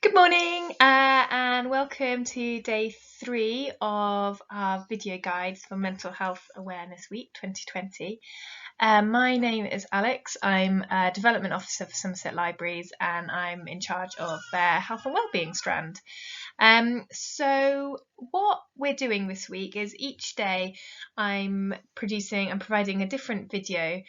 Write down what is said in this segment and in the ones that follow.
Good morning and welcome to day 3 of our video guides for Mental Health Awareness Week 2020. My name is Alex. I'm a Development Officer for Somerset Libraries and I'm in charge of their Health and Wellbeing strand. So what we're doing this week is each day I'm producing and providing a different video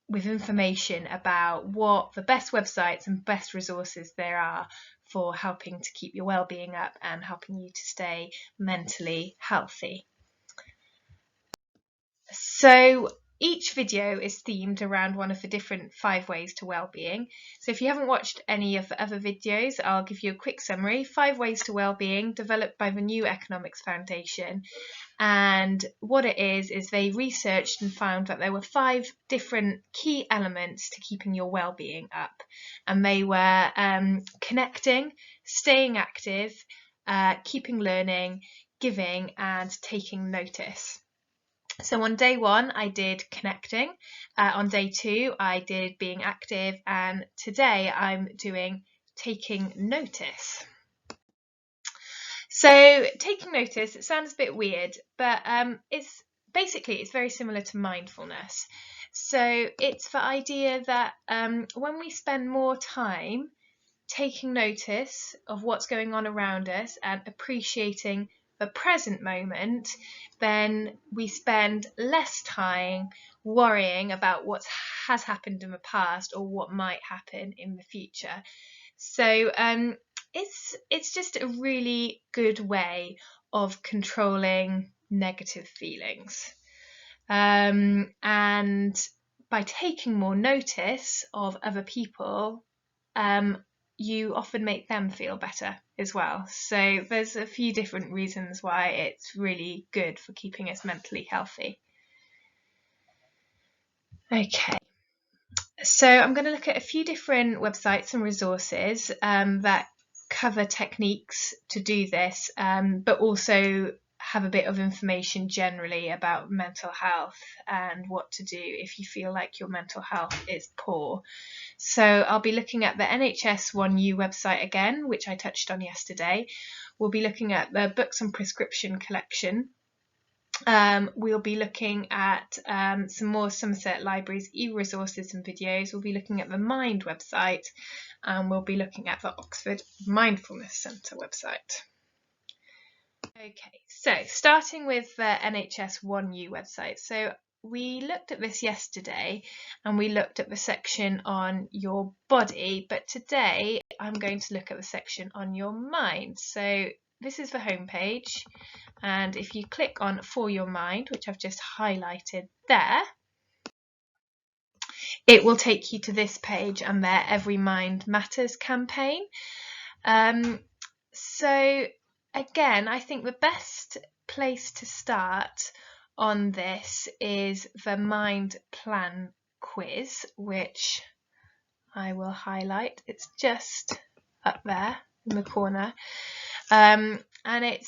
with information about what the best websites and best resources there are for helping to keep your well-being up and helping you to stay mentally healthy. So each video is themed around one of the different 5 ways to well-being. So if you haven't watched any of the other videos, I'll give you a quick summary. 5 ways to well-being developed by the New Economics Foundation. And what it is they researched and found that there were 5 different key elements to keeping your well-being up. And they were connecting, staying active, keeping learning, giving, and taking notice. So on day 1, I did connecting. On day 2, I did being active. And today I'm doing taking notice. So taking notice, it sounds a bit weird, but it's very similar to mindfulness. So it's the idea that when we spend more time taking notice of what's going on around us and appreciating the present moment, then we spend less time worrying about what has happened in the past or what might happen in the future. So it's just a really good way of controlling negative feelings. And by taking more notice of other people, you often make them feel better as well. So there's a few different reasons why it's really good for keeping us mentally healthy. Okay. So I'm going to look at a few different websites and resources that cover techniques to do this, but also have a bit of information generally about mental health and what to do if you feel like your mental health is poor. So I'll be looking at the NHS 1U website again, which I touched on yesterday. We'll be looking at the books and prescription collection. We'll be looking at some more Somerset Libraries e-resources and videos. We'll be looking at the Mind website, and we'll be looking at the Oxford Mindfulness Centre website. Okay, so starting with the NHS 1U website. So we looked at this yesterday and we looked at the section on your body, but today I'm going to look at the section on your mind. So this is the homepage, and if you click on For Your Mind, which I've just highlighted there, it will take you to this page and their Every Mind Matters campaign. So again, I think the best place to start on this is the Mind Plan quiz, which I will highlight. It's just up there in the corner. And it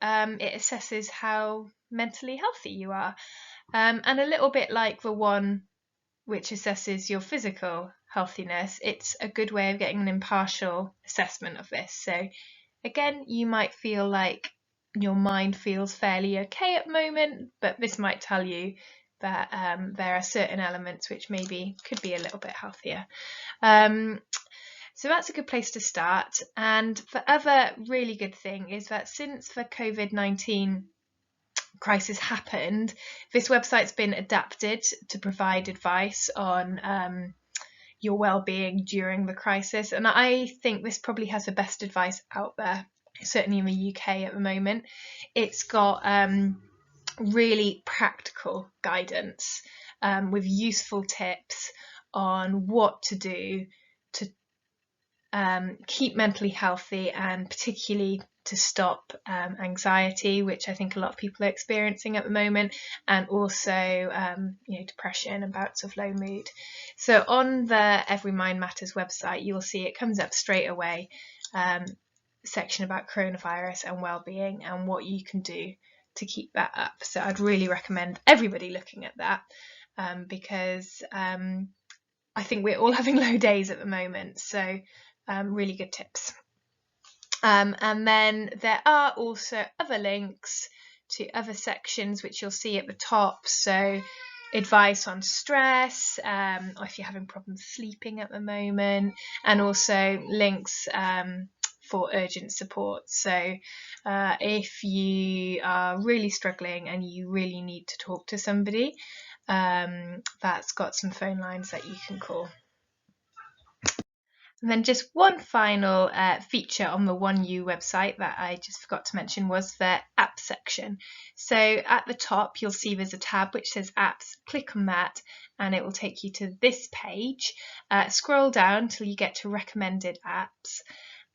assesses how mentally healthy you are, and a little bit like the one which assesses your physical healthiness, it's a good way of getting an impartial assessment of this. So again, you might feel like your mind feels fairly okay at the moment, but this might tell you that there are certain elements which maybe could be a little bit healthier. So that's a good place to start. And the other really good thing is that since the COVID-19 crisis happened, this website's been adapted to provide advice on your well-being during the crisis. And I think this probably has the best advice out there, certainly in the UK at the moment. It's got really practical guidance with useful tips on what to do to keep mentally healthy, and particularly to stop anxiety, which I think a lot of people are experiencing at the moment, and also depression and bouts of low mood. So on the Every Mind Matters website, you'll see it comes up straight away, section about coronavirus and well-being and what you can do to keep that up. So I'd really recommend everybody looking at that, because I think we're all having low days at the moment. So really good tips. And then there are also other links to other sections which you'll see at the top. So advice on stress, or if you're having problems sleeping at the moment, and also links for urgent support. So if you are really struggling and you really need to talk to somebody, that's got some phone lines that you can call. And then just one final feature on the 1U website that I just forgot to mention was the app section. So at the top, you'll see there's a tab which says apps. Click on that and it will take you to this page. Scroll down till you get to recommended apps,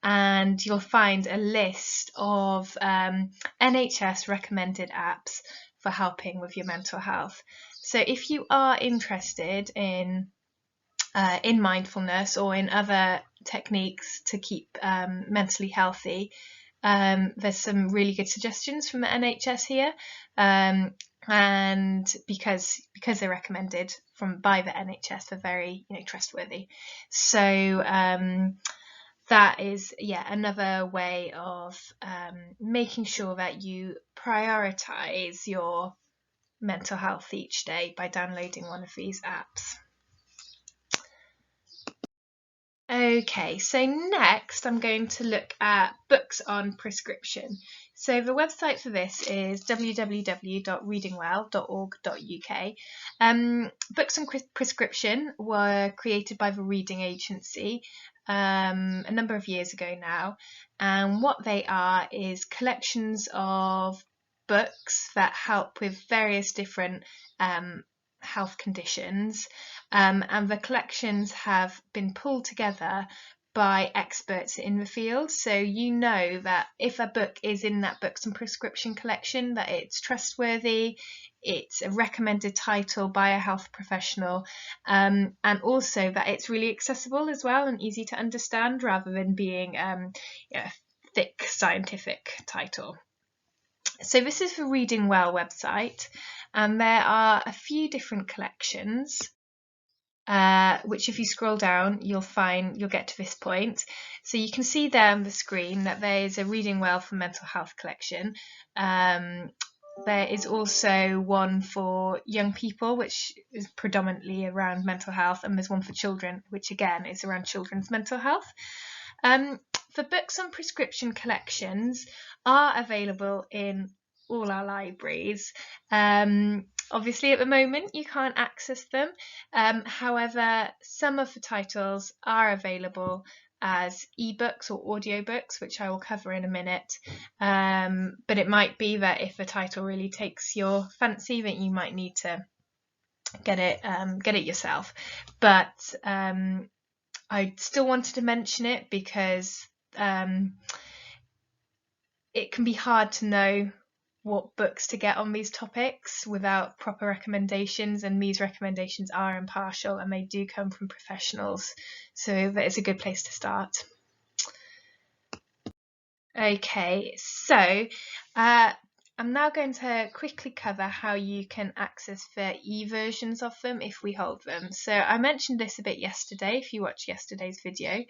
and you'll find a list of NHS recommended apps for helping with your mental health. So if you are interested in mindfulness or in other techniques to keep mentally healthy, there's some really good suggestions from the NHS here, and because they're recommended by the NHS, they're very trustworthy. So that is another way of making sure that you prioritize your mental health each day by downloading one of these apps. Okay, so next I'm going to look at books on prescription. So the website for this is www.readingwell.org.uk. Books on prescription were created by the Reading Agency a number of years ago now, and what they are is collections of books that help with various different health conditions, and the collections have been pulled together by experts in the field. So you know that if a book is in that books and prescription collection, that it's trustworthy, it's a recommended title by a health professional, and also that it's really accessible as well and easy to understand, rather than being a thick scientific title. So this is the Reading Well website, and there are a few different collections, which if you scroll down, you'll get to this point. So you can see there on the screen that there is a Reading Well for Mental Health collection. There is also one for young people, which is predominantly around mental health, and there's one for children, which again is around children's mental health. The books on prescription collections are available in all our libraries. Obviously, at the moment, you can't access them. However, some of the titles are available as ebooks or audiobooks, which I will cover in a minute. But it might be that if a title really takes your fancy, that you might need to get it yourself. But I still wanted to mention it because it can be hard to know what books to get on these topics without proper recommendations, and these recommendations are impartial and they do come from professionals, so that is a good place to start. Okay, so I'm now going to quickly cover how you can access the e-versions of them if we hold them. So I mentioned this a bit yesterday if you watched yesterday's video.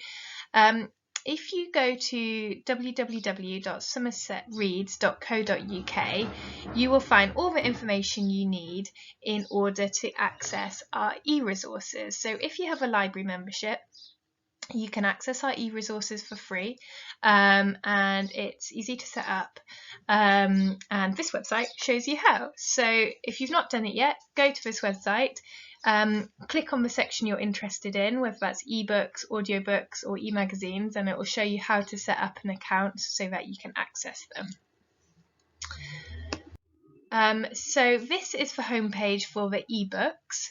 If you go to www.somersetreads.co.uk, you will find all the information you need in order to access our e-resources. So if you have a library membership, you can access our e-resources for free, and it's easy to set up, and this website shows you how. So if you've not done it yet, go to this website, click on the section you're interested in, whether that's ebooks, audiobooks or e-magazines, and it will show you how to set up an account so that you can access them. So this is the homepage for the ebooks.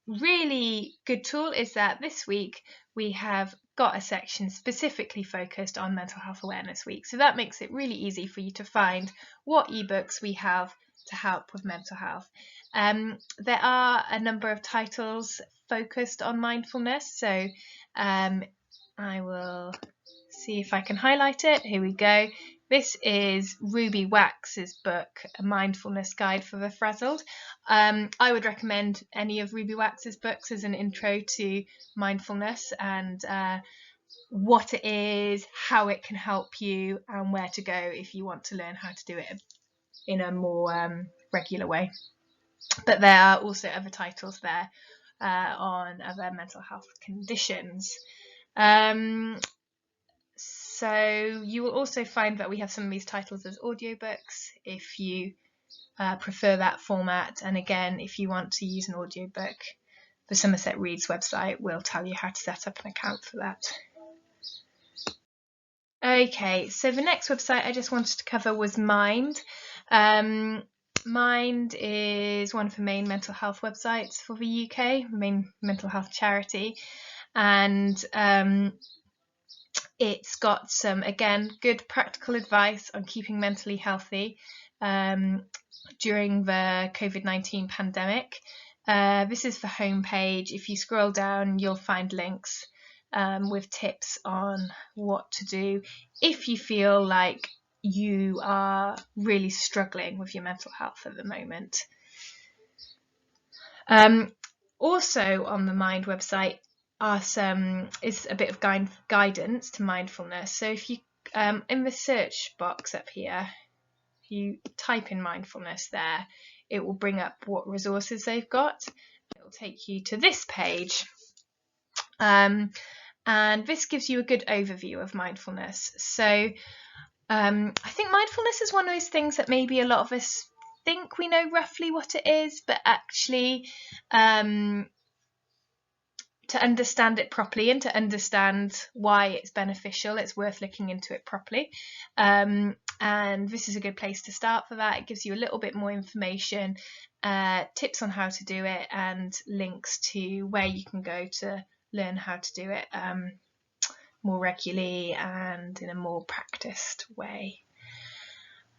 Really good tool is that this week we have got a section specifically focused on Mental Health Awareness Week, so that makes it really easy for you to find what ebooks we have to help with mental health. There are a number of titles focused on mindfulness, so I will see if I can highlight it. Here we go. This is Ruby Wax's book, A Mindfulness Guide for the Frazzled. I would recommend any of Ruby Wax's books as an intro to mindfulness and what it is, how it can help you, and where to go if you want to learn how to do it in a more regular way. But there are also other titles there on other mental health conditions. So you will also find that we have some of these titles as audiobooks if you prefer that format. And again, if you want to use an audiobook, the Somerset Reads website will tell you how to set up an account for that. Okay, so the next website I just wanted to cover was Mind. Mind is one of the main mental health websites for the UK, the main mental health charity. And it's got some, again, good practical advice on keeping mentally healthy during the COVID-19 pandemic. This is the homepage. If you scroll down, you'll find links with tips on what to do if you feel like you are really struggling with your mental health at the moment. Also on the Mind website is a bit of guidance to mindfulness. So if you in the search box up here, if you type in mindfulness there, it will bring up what resources they've got. It will take you to this page. And this gives you a good overview of mindfulness. So I think mindfulness is one of those things that maybe a lot of us think we know roughly what it is, but actually to understand it properly and to understand why it's beneficial, it's worth looking into it properly. And this is a good place to start for that. It gives you a little bit more information, tips on how to do it, and links to where you can go to learn how to do it more regularly and in a more practiced way.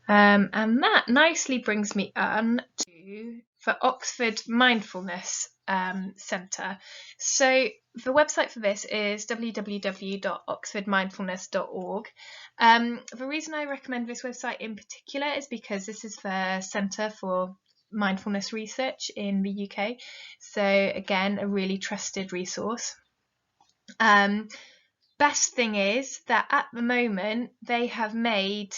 And that nicely brings me on to the Oxford Mindfulness Centre. So the website for this is www.oxfordmindfulness.org. The reason I recommend this website in particular is because this is the centre for mindfulness research in the UK. So again, a really trusted resource. Best thing is that at the moment they have made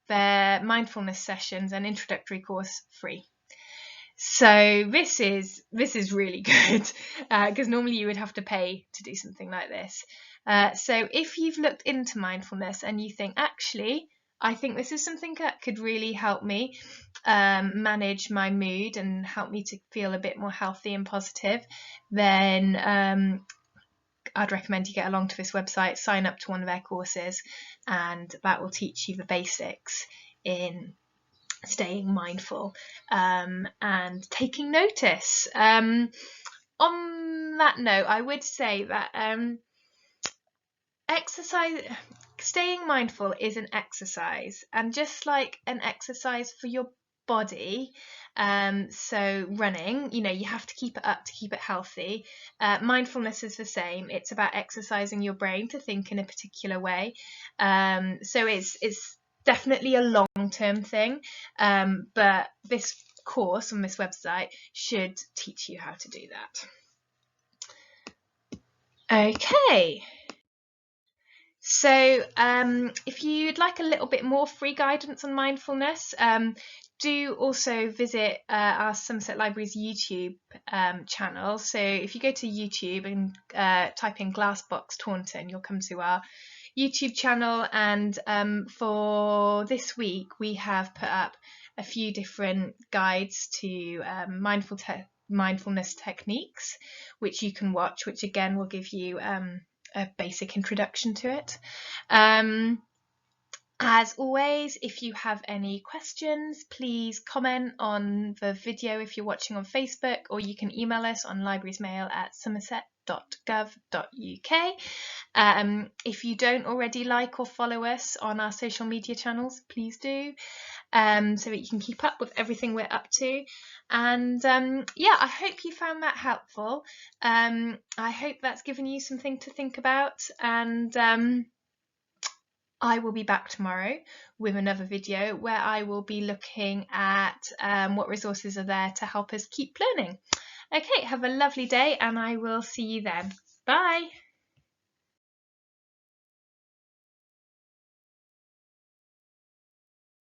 their mindfulness sessions and introductory course free. So this is really good because normally you would have to pay to do something like this. So if you've looked into mindfulness and you think, actually, I think this is something that could really help me manage my mood and help me to feel a bit more healthy and positive, then I'd recommend you get along to this website, sign up to one of their courses, and that will teach you the basics in staying mindful and taking notice. On that note, I would say that staying mindful is an exercise, and just like an exercise for your body, so running, you have to keep it up to keep it healthy. Mindfulness is the same. It's about exercising your brain to think in a particular way. So it's definitely a long-term thing, but this course on this website should teach you how to do that. Okay. So if you'd like a little bit more free guidance on mindfulness, do also visit our Somerset Libraries YouTube channel. So if you go to YouTube and type in Glassbox Taunton, you'll come to our YouTube channel. And for this week, we have put up a few different guides to mindfulness techniques, which you can watch, which again will give you a basic introduction to it. As always, if you have any questions, please comment on the video if you're watching on Facebook, or you can email us on librariesmail@somerset.gov.uk. If you don't already like or follow us on our social media channels, please do, so that you can keep up with everything we're up to. And yeah, I hope you found that helpful. I hope that's given you something to think about, and I will be back tomorrow with another video where I will be looking at what resources are there to help us keep learning. Okay, have a lovely day and I will see you then. Bye!